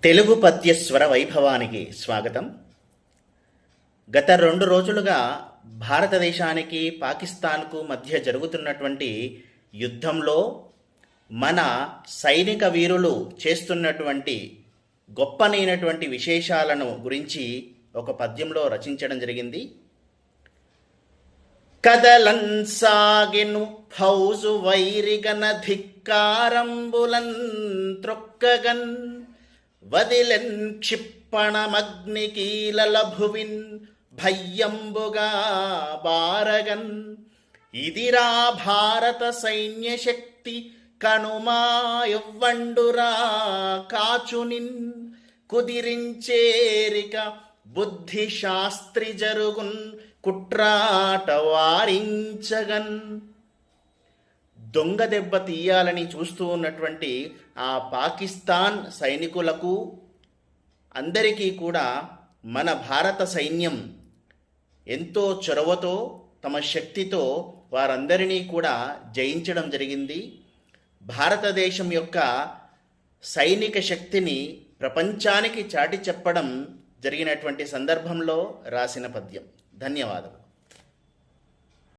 తెలుగు పద్యస్వర వైభవానికి స్వాగతం. గత 2 రోజులుగా భారతదేశానికి పాకిస్తాన్కు మధ్య జరుగుతున్నటువంటి యుద్ధంలో మన సైనిక వీరులు చేస్తున్నటువంటి గొప్పనైనటువంటి విశేషాలను గురించి ఒక పద్యంలో రచించడం జరిగింది. కదలన్ సాగెను ఫౌజు వైరిగన ధిక్కారంబులన్ త్రొక్కగన్ వదిలెన్ క్షిప్పణమగ్నికీలల భువిన్ భయ్యంబుగా బారగన్ ఇదిరా భారత సైన్య శక్తి కనుమాయవ్వండురా కాచునిన్ కుదిరించేరిక బుద్ధి శాస్త్రి జరుగున్ కుట్రాట వారించగన్. దొంగ దెబ్బ తీయాలని చూస్తూ ఉన్నటువంటి ఆ పాకిస్తాన్ సైనికులకు అందరికీ కూడా మన భారత సైన్యం ఎంతో చొరవతో తమ శక్తితో వారందరినీ కూడా జయించడం జరిగింది. భారతదేశం యొక్క సైనిక శక్తిని ప్రపంచానికి చాటి చెప్పడం జరిగినటువంటి సందర్భంలో రాసిన పద్యం. ధన్యవాదాలు.